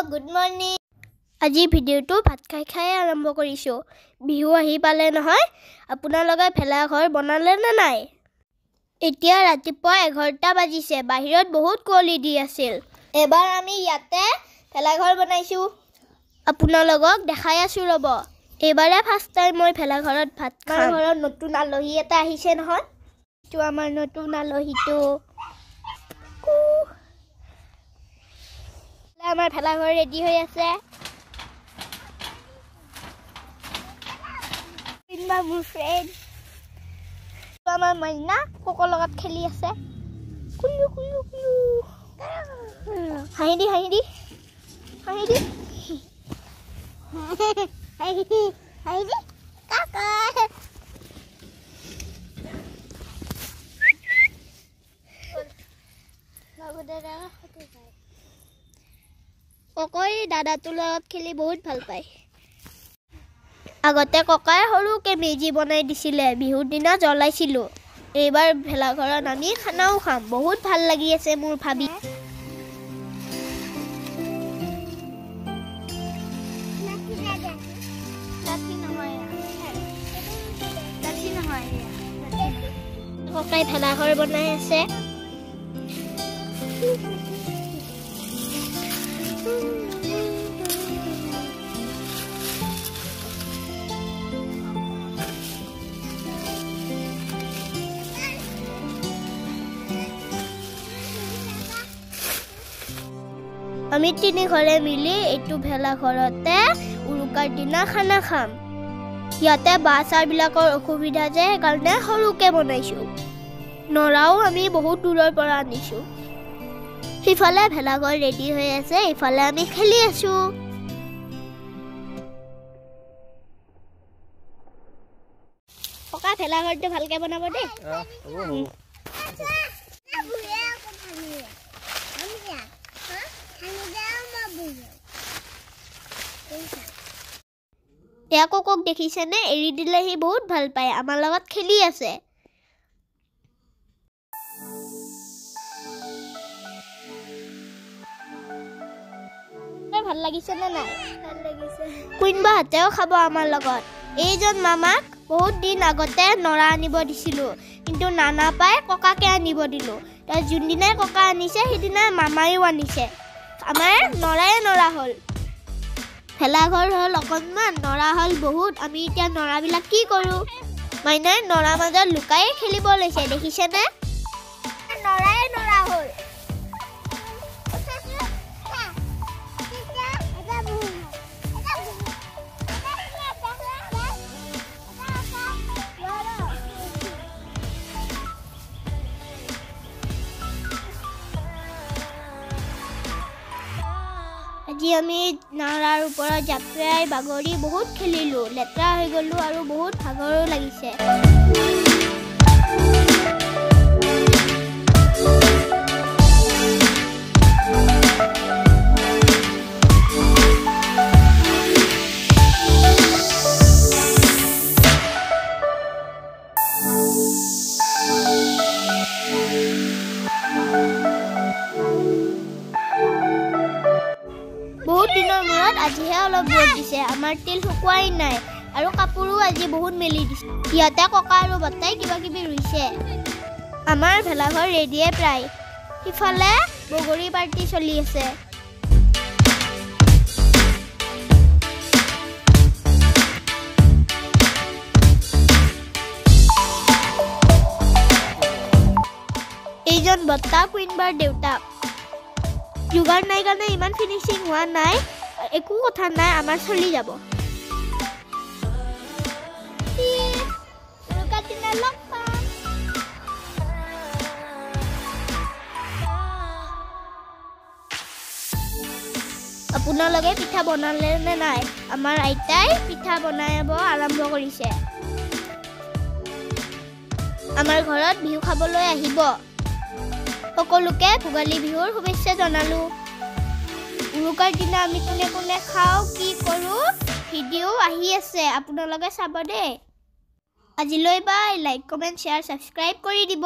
Good morning. আজি ভিডিঅ'টো ভাত খাই আৰম্ভ কৰিছোঁ। বিহু আহি পালে নহয়, আপোনালোকে ভেলাঘৰ বনালে নে নাই? এতিয়া ৰাতিপুৱা 11টা বাজিছে, বাহিৰত বহুত কুঁৱলী দি আছিল। এবাৰ আমি ইয়াতে ভেলাঘৰ বনাইছোঁ, আপোনালোকক দেখাই আছোঁ ৰ'ব। এইবাৰে ফাৰ্ষ্ট টাইম মই ভেলাঘৰত ভাত খাম। আমাৰ ঘৰত নতুন আলহী এটা আহিছে নহয়, এইটো আমাৰ নতুন আলহীটো। আমাৰ ভেলাঘৰ ৰেডি হৈ আছে। মোৰ ফ্ৰেণ্ড আমাৰ মাইনা কোকৰ লগত খেলি আছে। কুলু কুলু কুলু হাঁহি দি হাঁহি দি হাঁহি দি হাঁহি দি হাঁহি দি কাকা ককাই দাদাটোৰ লগত খেলি বহুত ভাল পায়। আগতে ককাই সৰুকৈ মেজি বনাই দিছিলে, বিহুৰ দিনা জ্বলাইছিলোঁ। এইবাৰ ভেলাঘৰত আমি খানাও খাম, বহুত ভাল লাগি আছে মোৰ ভাবি। ককাই ভেলাঘৰ বনাই আছে। আমি তিনি ঘৰে মিলি এইটো ভেলাঘৰতে উৰুকাৰ দিনা খানা খাম। ইয়াতে বাছ-বিলাকৰ অসুবিধা যে, সেইকাৰণে সৰুকৈ বনাইছোঁ। নৰাও আমি বহুত দূৰৰ পৰা আনিছোঁ। সিফালে ভেলাঘৰ ৰেডি হৈ আছে, ইফালে আমি খেলি আছোঁ। ককা ভেলাঘৰটো ভালকৈ বনাব দেই। এয়া কোকক দেখিছেনে? এৰি দিলে সি বহুত ভাল পায়, আমাৰ লগত খেলি আছে। ভাল লাগিছে নে নাই? ভাল লাগিছে। কুইনবাহঁতেও খাব আমাৰ লগত। এইজন মামাক বহুত দিন আগতে নৰা আনিব দিছিলোঁ, কিন্তু নাপাই ককাকে আনিব দিলোঁ। তাৰ যোনদিনাই ককা আনিছে, সেইদিনাই মামায়ো আনিছে। আমাৰ নৰা হ'ল। ভেলাঘৰ হ'ল অকণমান, নৰা হ'ল বহুত। আমি এতিয়া নৰাবিলাক কি কৰোঁ? মাইনাই নৰা মাজত লুকাই খেলিব লৈছে, দেখিছেনে? নৰা হ'ল। আজি আমি নৰাৰ ওপৰত জাপৰাই বাগৰি বহুত খেলিলোঁ, লেতেৰা হৈ গ'লোঁ আৰু বহুত ভাগৰো লাগিছে। বহুত দিনৰ মূৰত আজিহে অলপ ৰ'দ দিছে, আমাৰ তিল শুকুৱাই নাই আৰু কাপোৰো আজি বহুত মেলি দিছে। ইয়াতে ককা আৰু বৰ্তাই কিবা কিবি ৰুইছে। আমাৰ ভেলাঘৰ ৰেডিয়ে প্ৰায়। সিফালে বগৰী পাৰ্টি চলি আছে। এইজন বৰ্তা কুইনবাৰ দেউতাক। যোগাৰ নাই কাৰণে ইমান ফিনিচিং হোৱা নাই, একো কথা নাই, আমাৰ চলি যাব। আপোনালোকে পিঠা বনালে নে নাই? আমাৰ আইতাই পিঠা বনাব আৰম্ভ কৰিছে। আমাৰ ঘৰত বিহু খাবলৈ আহিব। সকলোকে ভোগালী বিহুৰ শুভেচ্ছা জনালোঁ। উৰুকাৰ দিনা আমি কোনে কোনে খাওঁ, কি কৰোঁ, ভিডিঅ' আহি আছে, আপোনালোকে চাব দেই। আজিলৈ বাই। লাইক, কমেণ্ট, শ্বেয়াৰ, ছাবস্ক্ৰাইব কৰি দিব।